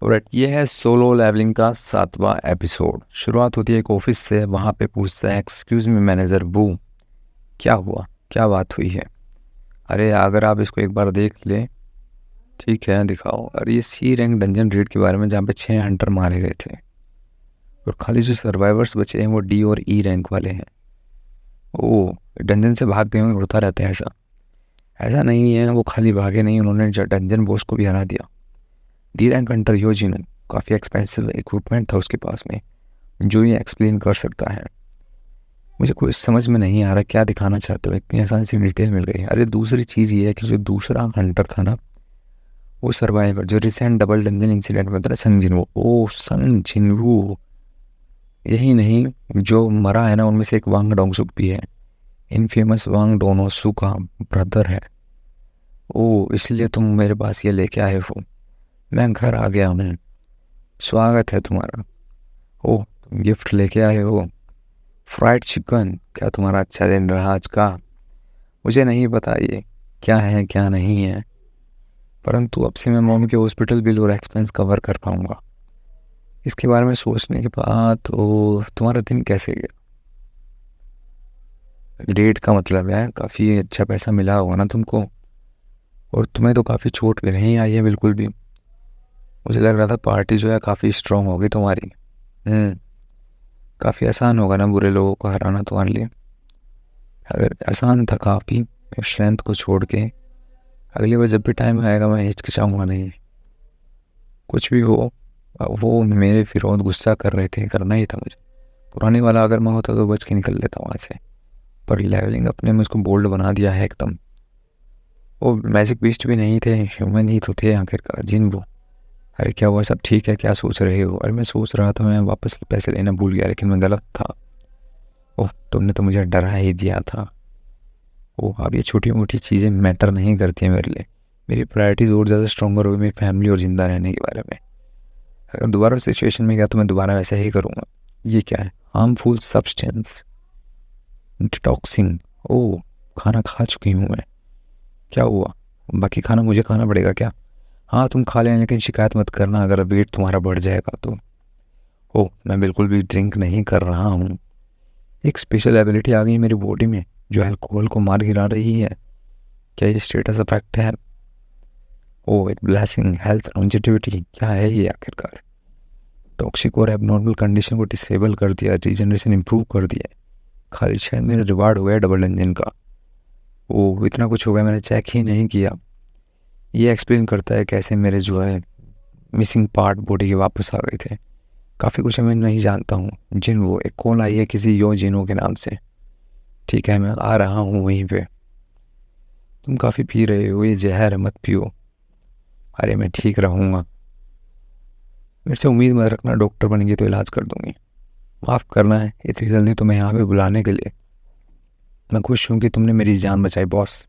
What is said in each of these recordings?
और ये है सोलो लेवलिंग का 7वां एपिसोड। शुरुआत होती है एक ऑफिस से। वहाँ पे पूछता है, एक्सक्यूज मी मैनेजर वो, क्या हुआ, क्या बात हुई है? अरे अगर आप इसको एक बार देख ले, ठीक है दिखाओ। और ये सी रैंक डंजन रेड के बारे में, जहाँ पे 6 हंटर मारे गए थे और खाली जो सर्वाइवर्स बचे हैं वो डी और ई रैंक वाले हैं। ओ, डंजन से भाग गए होंगे, होता रहता है ऐसा। ऐसा नहीं है, वो खाली भागे नहीं, उन्होंने डंजन बॉस को भी हरा दिया। डी रैंक हंटर योजिनो, काफ़ी एक्सपेंसिव इक्विपमेंट था उसके पास में, जो ये एक्सप्लेन कर सकता है। मुझे कुछ समझ में नहीं आ रहा क्या दिखाना चाहते हो, इतनी आसान सी डिटेल मिल गई। अरे दूसरी चीज़ ये है कि जो दूसरा हंटर था ना, वो सर्वाइवर जो रिसेंट डबल डंजन इंसिडेंट में था ना, संग जिनवो, ओ संग जिनवो, यही नहीं, जो मरा है ना उनमें से एक वांग डोंगसुक भी है। इनफेमस वांग डोनोसू का ब्रदर है। ओ, इसलिए तुम मेरे पास ये लेके आए हो। मैं घर आ गया हूँ, स्वागत है तुम्हारा। ओ, तुम गिफ्ट लेके आए हो, फ्राइड चिकन। क्या तुम्हारा अच्छा दिन रहा आज का? मुझे नहीं पता ये क्या है क्या नहीं है, परंतु अब से मैं मॉम के हॉस्पिटल बिल और एक्सपेंस कवर कर पाऊंगा। इसके बारे में सोचने के बाद तो तुम्हारा दिन कैसे गया? डेट का मतलब है काफ़ी अच्छा पैसा मिला होगा ना तुमको, और तुम्हें तो काफ़ी छूट भी नहीं आई है बिल्कुल भी। मुझे लग रहा था पार्टी जो है काफ़ी स्ट्रांग होगी तुम्हारी। काफ़ी आसान होगा ना बुरे लोगों को हराना तुम्हारे लिए। अगर आसान था काफ़ी, स्ट्रेंथ को छोड़ के, अगली बार जब भी टाइम आएगा मैं हिचकिचाऊंगा नहीं। कुछ भी हो, वो मेरे फिरौत गुस्सा कर रहे थे, करना ही था मुझे। पुराने वाला अगर मैं होता तो बच के निकल लेता वहाँ से, पर लेवलिंग अपने में उसको बोल्ड बना दिया है एकदम। वो मैजिक बीस्ट भी नहीं थे, ह्यूमन ही तो थे आखिरकार, जिन वो। अरे क्या हुआ, सब ठीक है? क्या सोच रहे हो? अरे मैं सोच रहा था मैं वापस पैसे लेना भूल गया, लेकिन मैं गलत था। ओह, तुमने तो मुझे डरा ही दिया था। ओह, अब ये छोटी मोटी चीज़ें मैटर नहीं करती हैं मेरे लिए। मेरी प्रायोरिटीज़ और ज़्यादा स्ट्रॉन्गर होगी मेरी फैमिली और ज़िंदा रहने के बारे में। अगर दोबारा सिचुएशन में गया तो मैं दोबारा वैसा ही करूँगा। ये क्या है? Harmful substance, detoxing. ओह, खाना खा चुकी हूँ मैं। क्या हुआ? बाकी खाना मुझे खाना पड़ेगा क्या? हाँ तुम खा लेना, लेकिन शिकायत मत करना अगर वेट तुम्हारा बढ़ जाएगा तो। ओह, मैं बिल्कुल भी ड्रिंक नहीं कर रहा हूँ। एक स्पेशल एबिलिटी आ गई मेरी बॉडी में जो अल्कोहल को मार गिरा रही है। क्या ये स्टेटस इफेक्ट है? ओह, एक ब्लेसिंग, हेल्थ लॉन्जेटिविटी, क्या है ये आखिरकार? टॉक्सिक और एबनॉर्मल कंडीशन को डिसेबल कर दिया, रीजनरेशन इंप्रूव कर दिया। खाली शायद मेरा रिवार्ड हो गया डबल इंजन का। ओह, इतना कुछ हो गया, मैंने चेक ही नहीं किया। ये एक्सप्लेन करता है कैसे मेरे जो है मिसिंग पार्ट बॉडी के वापस आ गए थे। काफ़ी कुछ मैं नहीं जानता हूँ। जिन वो एक कॉल आई है किसी यो जिनो के नाम से। ठीक है, मैं आ रहा हूँ वहीं पे। तुम काफ़ी पी रहे हो, ये जहर है, मत पियो। अरे मैं ठीक रहूँगा, मेरे से उम्मीद मत रखना, डॉक्टर बन गई तो इलाज कर दूंगी। माफ़ करना है इतनी जल्दी तुम्हें यहाँ पे बुलाने के लिए। मैं खुश हूँ कि तुमने मेरी जान बचाई बॉस।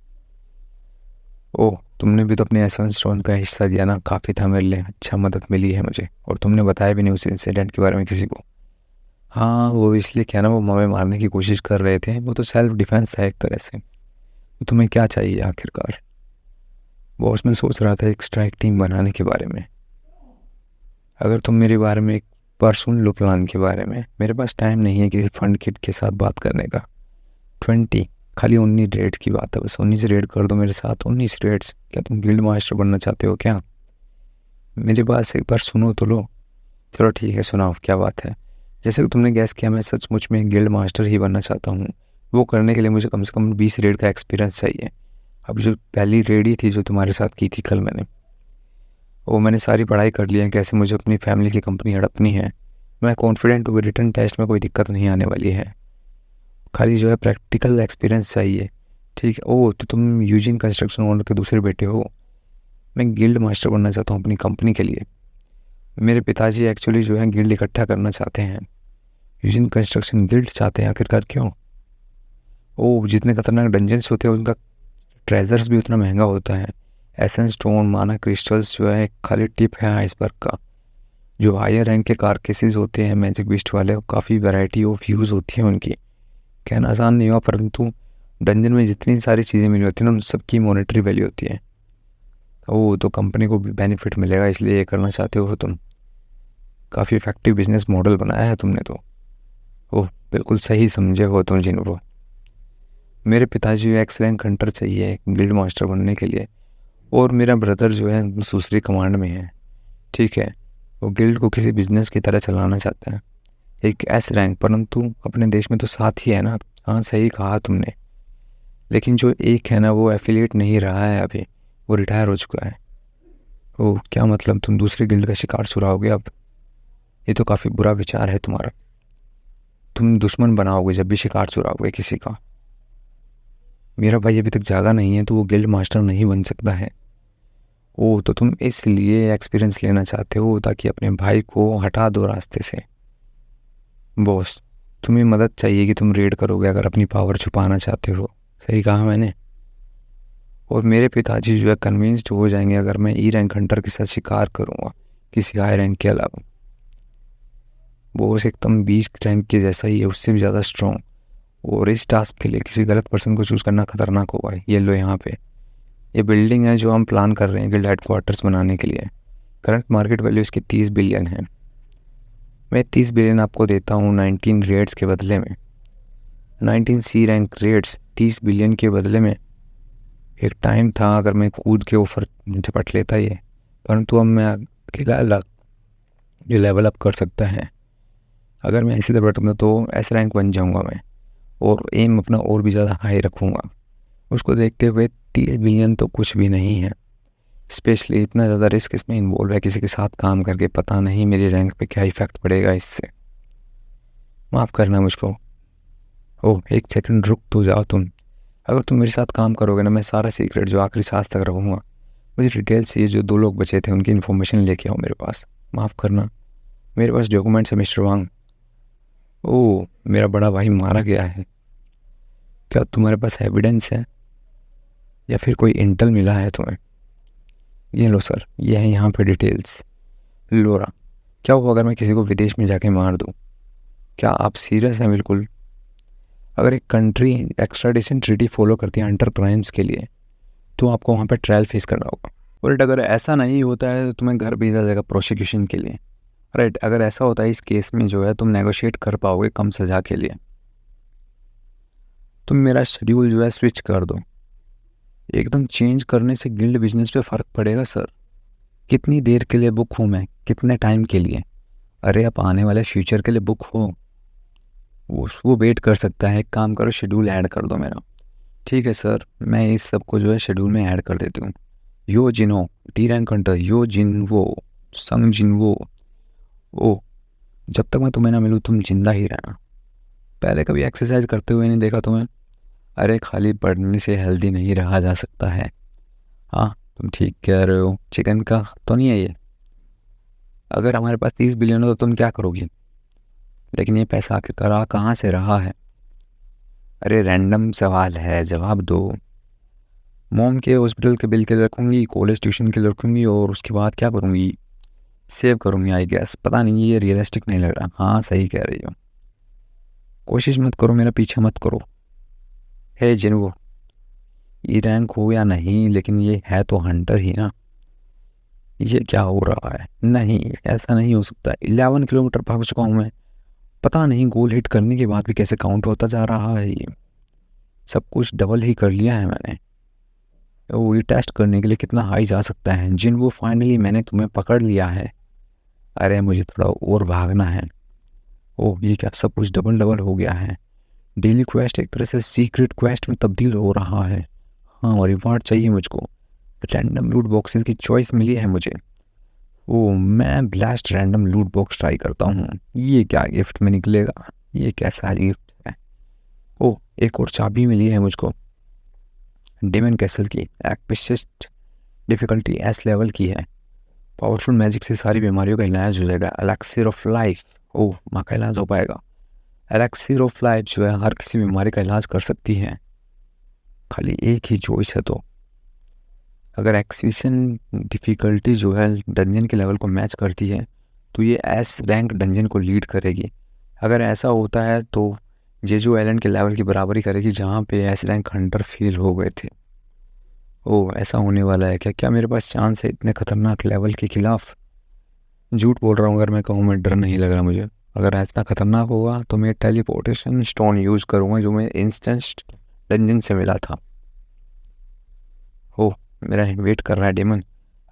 ओह, तुमने भी तो अपने एसेंस स्टोन का हिस्सा दिया ना, काफ़ी था मेरे लिए, अच्छा मदद मिली है मुझे। और तुमने बताया भी नहीं उस इंसिडेंट के बारे में किसी को। हाँ वो इसलिए क्या ना, वो हमें मारने की कोशिश कर रहे थे, वो तो सेल्फ डिफेंस था एक तरह से। तो तुम्हें क्या चाहिए आखिरकार? बॉस, मैं सोच रहा था एक स्ट्राइक टीम बनाने के बारे में। अगर तुम मेरे बारे में एक बार सुन लो प्लान के बारे में, मेरे पास टाइम नहीं है किसी फंड किट के साथ बात करने का। 20, खाली 19 रेड्स की बात है बस। 19 रेड कर दो मेरे साथ, 19 रेड्स। क्या तुम गिल्ड मास्टर बनना चाहते हो क्या? मेरी बात एक बार सुनो तो लो। चलो ठीक है, सुनाओ क्या बात है। जैसे कि तुमने गैस किया, मैं सचमुच में गिल्ड मास्टर ही बनना चाहता हूँ। वो करने के लिए मुझे कम से कम 20 रेड का एक्सपीरियंस चाहिए। अब जो पहली रेड ही थी जो तुम्हारे साथ की थी कल मैंने, वो मैंने सारी पढ़ाई कर ली है कैसे मुझे अपनी फैमिली की कंपनी हड़पनी है। मैं कॉन्फिडेंट हूँ कि रिटर्न टेस्ट में कोई दिक्कत नहीं आने वाली है। खाली जो है प्रैक्टिकल एक्सपीरियंस चाहिए। ठीक है। ओह, तो तुम यूजिन कंस्ट्रक्शन ओनर के दूसरे बेटे हो। मैं गिल्ड मास्टर बनना चाहता हूँ अपनी कंपनी के लिए। मेरे पिताजी एक्चुअली जो है गिल्ड इकट्ठा करना चाहते हैं। यूजिन कंस्ट्रक्शन गिल्ड चाहते हैं आखिरकार, क्यों? ओह, जितने खतरनाक डंजन्स होते हैं उनका ट्रेजर्स भी उतना महंगा होता है। एसेंस स्टोन, माना क्रिस्टल्स जो है खाली टिप है आइसबर्ग का। जो हायर रैंक के कारकेसेस होते हैं मैजिक बिस्ट वाले, काफ़ी वैरायटी ऑफ यूज़ होती है उनकी। कहना आसान नहीं हुआ, परंतु डंजन में जितनी सारी चीज़ें मिली होती हैं ना उन सबकी मॉनेटरी वैल्यू होती है। वो तो कंपनी को भी बेनिफिट मिलेगा, इसलिए ये करना चाहते हो तुम। काफ़ी इफेक्टिव बिजनेस मॉडल बनाया है तुमने तो। ओह, बिल्कुल सही समझे हो तुम जिन वो। मेरे पिताजी एक्स रैंक हंटर चाहिए गिल्ड मास्टर बनने के लिए, और मेरा ब्रदर जो है दूसरी कमांड में है। ठीक है, वो गिल्ड को किसी बिजनेस की तरह चलाना चाहता है, एक एस रैंक, परंतु अपने देश में तो साथ ही है ना। हाँ, सही कहा तुमने। लेकिन जो एक है ना, वो एफिलिएट नहीं रहा है अभी, वो रिटायर हो चुका है। ओह, क्या मतलब तुम दूसरी गिल्ड का शिकार चुराओगे अब? ये तो काफ़ी बुरा विचार है तुम्हारा। तुम दुश्मन बनाओगे जब भी शिकार चुराओगे किसी का। मेरा भाई अभी तक जागा नहीं है तो वो गिल्ड मास्टर नहीं बन सकता है। ओह, तो तुम इसलिए एक्सपीरियंस लेना चाहते हो ताकि अपने भाई को हटा दो रास्ते से। बॉस, तुम्हें मदद चाहिए कि तुम रेड करोगे अगर अपनी पावर छुपाना चाहते हो। सही कहा मैंने। और मेरे पिताजी जो है कन्विंस्ड हो जाएंगे अगर मैं ई रैंक हंटर के साथ शिकार करूँगा किसी हाई रैंक के अलावा। बॉस एकदम 20 रैंक के जैसा ही है, उससे भी ज़्यादा स्ट्रॉन्ग। और इस टास्क के लिए किसी गलत पर्सन को चूज़ करना खतरनाक होगा। ये लो यहाँ पे ये बिल्डिंग है जो हम प्लान कर रहे हैं गिल्ड हेडक्वार्टर्स बनाने के लिए। करंट मार्केट वैल्यू इसकी 30 बिलियन है। मैं 30 बिलियन आपको देता हूँ 19 रेड्स के बदले में। 19 सी रैंक रेड्स 30 बिलियन के बदले में। एक टाइम था अगर मैं कूद के ऊपर झपट लेता ये, परंतु अब मैं अकेला अलग जो लेवल अप कर सकता है। अगर मैं इसी तरह बैठूँगा तो एस रैंक बन जाऊँगा मैं, और एम अपना और भी ज़्यादा हाई रखूँगा। उसको देखते हुए 30 बिलियन तो कुछ भी नहीं है, स्पेशली इतना ज़्यादा रिस्क इसमें इन्वॉल्व है किसी के साथ काम करके। पता नहीं मेरी रैंक पे क्या इफेक्ट पड़ेगा इससे। माफ़ करना मुझको। ओह, एक सेकंड रुक तो जाओ तुम। अगर तुम मेरे साथ काम करोगे ना, मैं सारा सीक्रेट जो आखिरी सांस तक रखूँगा। मुझे डिटेल चाहिए, जो 2 लोग बचे थे उनकी इन्फॉर्मेशन लेके आओ मेरे पास। माफ़ करना, मेरे पास डॉक्यूमेंट्स है मिस्टर वांग। ओह, मेरा बड़ा भाई मारा गया है। क्या तुम्हारे पास एविडेंस है या फिर कोई इंटेल मिला है तुम्हें? ये लो सर, ये है यहाँ पे डिटेल्स। लोरा, क्या हुआ अगर मैं किसी को विदेश में जाके मार दूँ? क्या आप सीरियस हैं बिल्कुल? अगर एक कंट्री एक्स्ट्राडिशन ट्रीटी फॉलो करती है हंटर क्राइम्स के लिए, तो आपको वहाँ पे ट्रायल फेस करना होगा। उल्टा अगर ऐसा नहीं होता है तो तुम्हें घर भेजा जाएगा प्रोसिक्यूशन के लिए। राइट, अगर ऐसा होता है इस केस में जो है तुम नेगोशिएट कर पाओगे कम सज़ा के लिए। तुम मेरा शेड्यूल जो है स्विच कर दो। एकदम चेंज करने से गिल्ड बिजनेस पे फ़र्क पड़ेगा सर। कितनी देर के लिए बुक हूँ मैं, कितने टाइम के लिए? अरे आप आने वाले फ्यूचर के लिए बुक हो, वो वेट कर सकता है। एक काम करो, शेड्यूल ऐड कर दो मेरा। ठीक है सर, मैं इस सब को जो है शेड्यूल में ऐड कर देती हूँ। यो जिनो, टी रैंक हंटर, यो जिनवो, संग जिनवो। ओ, जब तक मैं तुम्हें ना मिलूँ तुम जिंदा ही रहना। पहले कभी एक्सरसाइज करते हुए नहीं देखा तुम्हें। अरे खाली पढ़ने से हेल्दी नहीं रहा जा सकता है। हाँ, तुम ठीक कह रहे हो। चिकन का तो नहीं है ये। अगर हमारे पास 30 बिलियन हो तो तुम क्या करोगी? लेकिन ये पैसा आखिर करा कहाँ से रहा है? अरे रैंडम सवाल है, जवाब दो। मॉम के हॉस्पिटल के बिल के लिए रखूँगी, कॉलेज ट्यूशन के लिए रखूँगी, और उसके बाद क्या करूँगी? सेव करूँगी आई गेस। पता नहीं, ये रियलिस्टिक नहीं लग रहा। हाँ, सही कह रही हो। कोशिश मत करो, मेरा पीछा मत करो। है जिनको ये रैंक हो या नहीं, लेकिन ये है तो हंटर ही ना। ये क्या हो रहा है? नहीं, ऐसा नहीं हो सकता। 11 किलोमीटर भाग चुका हूँ मैं। पता नहीं गोल हिट करने के बाद भी कैसे काउंट होता जा रहा है। ये सब कुछ डबल ही कर लिया है मैंने। वो ये टेस्ट करने के लिए कितना हाई जा सकता है। जिन वो फाइनली मैंने तुम्हें पकड़ लिया है। अरे मुझे थोड़ा और भागना है। ओह, ये क्या सब कुछ डबल डबल हो गया है। डेली क्वेस्ट एक तरह से सीक्रेट क्वेस्ट में तब्दील हो रहा है। हाँ, और रिवार्ड चाहिए मुझको। रैंडम लूट बॉक्सेस की चॉइस मिली है मुझे। ओह, मैं ब्लास्ट रैंडम लूट बॉक्स ट्राई करता हूँ। ये क्या गिफ्ट में निकलेगा? ये कैसा गिफ्ट है? ओह, एक और चाबी मिली है मुझको डेमन कैसल की। एक्पिसिस्ट डिफ़िकल्टी एस लेवल की है। पावरफुल मैजिक से सारी बीमारियों का इलाज हो जाएगा। एलेक्सिर ऑफ लाइफ। ओह, माँ का इलाज हो पाएगा। एलेक्सिर ऑफ लाइफ जो है हर किसी बीमारी का इलाज कर सकती है। खाली एक ही चॉइस है तो। अगर एक्सविशन डिफ़िकल्टी जो है डंजन के लेवल को मैच करती है तो ये एस रैंक डंजन को लीड करेगी। अगर ऐसा होता है तो जेजू आइलैंड के लेवल की बराबरी करेगी जहाँ पे एस रैंक हंटर फेल हो गए थे। ओह ऐसा होने वाला है क्या? क्या मेरे पास चांस है इतने खतरनाक लेवल के खिलाफ? झूठ बोल रहा हूँ अगर मैं कहूँ मैं डर नहीं लग रहा मुझे। अगर इतना खतरनाक होगा तो मैं टेलीपोर्टेशन स्टोन यूज़ करूँगा जो मैं इंस्टेंट डंजन से मिला था। ओह मेरा वेट कर रहा है डेमन।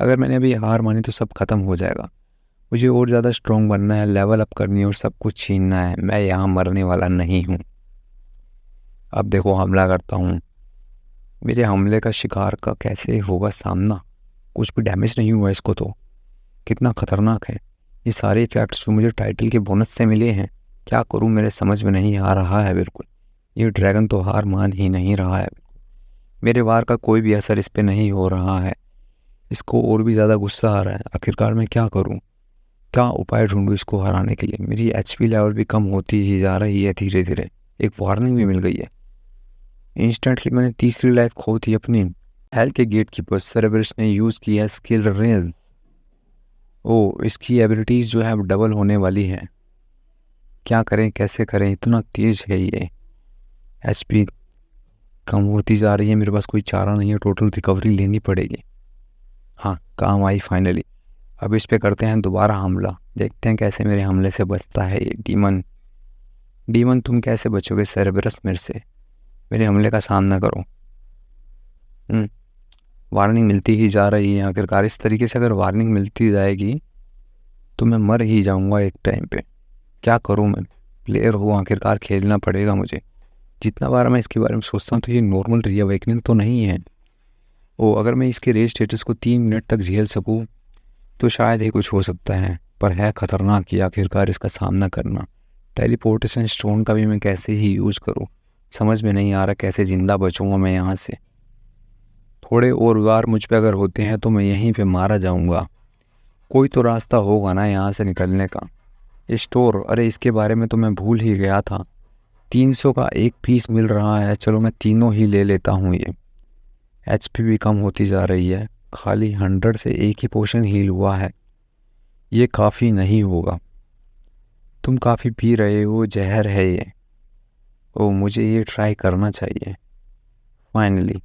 अगर मैंने अभी हार मानी तो सब खत्म हो जाएगा। मुझे और ज़्यादा स्ट्रॉन्ग बनना है, लेवल अप करनी है और सब कुछ छीनना है। मैं यहाँ मरने वाला नहीं हूँ। अब देखो हमला करता हूँ। मेरे हमले का शिकार का कैसे होगा सामना? कुछ भी डैमेज नहीं हुआ इसको तो। कितना खतरनाक है। ये सारे इफेक्ट्स जो मुझे टाइटल के बोनस से मिले हैं, क्या करूँ मेरे समझ में नहीं आ रहा है बिल्कुल। ये ड्रैगन तो हार मान ही नहीं रहा है। मेरे वार का कोई भी असर इस पे नहीं हो रहा है। इसको और भी ज़्यादा गुस्सा आ रहा है। आखिरकार मैं क्या करूँ? क्या उपाय ढूंढूं इसको हराने के लिए? मेरी एचपी लेवल भी कम होती ही जा रही है धीरे धीरे। एक वार्निंग भी मिल गई है। इंस्टेंटली मैंने तीसरी लाइफ खो थी अपनी। हेल के गेट कीपर सेरेबरस ने यूज़ किया स्किल रेज। ओ इसकी एबिलिटीज़ जो है अब डबल होने वाली है। क्या करें कैसे करें, इतना तेज है ये। एचपी कम होती जा रही है, मेरे पास कोई चारा नहीं है, टोटल रिकवरी लेनी पड़ेगी। हाँ काम आई फाइनली। अब इस पे करते हैं दोबारा हमला। देखते हैं कैसे मेरे हमले से बचता है ये डीमन। डीमन तुम कैसे बचोगे सेरेबरस मेरे से? मेरे हमले का सामना करो। वार्निंग मिलती ही जा रही है। आखिरकार इस तरीके से अगर वार्निंग मिलती जाएगी तो मैं मर ही जाऊंगा एक टाइम पे। क्या करूं मैं? प्लेयर हूँ, आखिरकार खेलना पड़ेगा मुझे। जितना बार मैं इसके बारे में सोचता हूँ तो ये नॉर्मल रीअवेकनिंग तो नहीं है। ओ अगर मैं इसके रेज स्टेटस को 3 मिनट तक झेल सकूँ तो शायद ही कुछ हो सकता है, पर है खतरनाक कि आखिरकार इसका सामना करना। टेलीपोर्टेशन स्टोन का भी मैं कैसे ही यूज़ करूँ, समझ में नहीं आ रहा कैसे ज़िंदा बचूँगा मैं यहाँ से। थोड़े और वार मुझ पे अगर होते हैं तो मैं यहीं पे मारा जाऊँगा। कोई तो रास्ता होगा ना यहाँ से निकलने का। स्टोर, अरे इसके बारे में तो मैं भूल ही गया था। 300 का एक पीस मिल रहा है, चलो मैं तीनों ही ले लेता हूँ। ये एचपी भी कम होती जा रही है, खाली 100 से एक ही पोशन हील हुआ है। ये काफ़ी नहीं होगा। तुम काफ़ी पी रहे हो, जहर है ये। ओ मुझे ये ट्राई करना चाहिए। फाइनली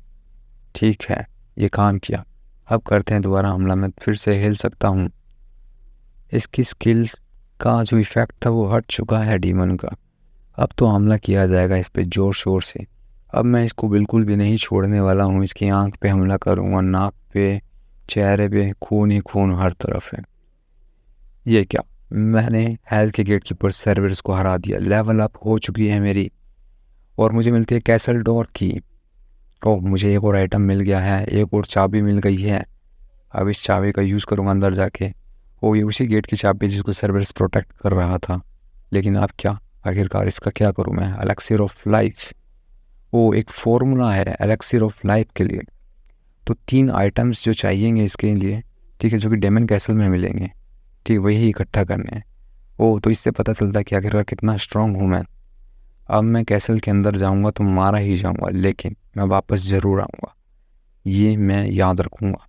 ठीक है, ये काम किया। अब करते हैं दोबारा हमला। मैं फिर से हिल सकता हूँ। इसकी स्किल का जो इफ़ेक्ट था वो हट चुका है डीमन का। अब तो हमला किया जाएगा इस पे ज़ोर शोर से। अब मैं इसको बिल्कुल भी नहीं छोड़ने वाला हूँ। इसकी आंख पे हमला करूँगा, नाक पे, चेहरे पे, खून ही खून हर तरफ है। ये क्या, मैंने हेल के गेट कीपर सर्विस को हरा दिया। लेवल अप हो चुकी है मेरी और मुझे मिलती है कैसल डोर की। ओह मुझे एक और आइटम मिल गया है, एक और चाबी मिल गई है। अब इस चाबी का यूज़ करूँगा अंदर जाके। ओ ये उसी गेट की चाबी जिसको सर्विस प्रोटेक्ट कर रहा था। लेकिन अब क्या, आखिरकार इसका क्या करूँ मैं? एलेक्सिर ऑफ लाइफ। वो एक फॉर्मूला है एलेक्सिर ऑफ लाइफ के लिए। तो 3 आइटम्स जो चाहिएंगे इसके लिए, ठीक है, जो कि डेमन कैसल में मिलेंगे, ठीक, वही इकट्ठा करने हैं। ओ तो इससे पता चलता है कि आखिरकार कितना स्ट्रांग हूँ मैं। अब मैं कैसल के अंदर जाऊँगा तो मारा ही जाऊँगा, लेकिन मैं वापस ज़रूर आऊँगा, ये मैं याद रखूँगा।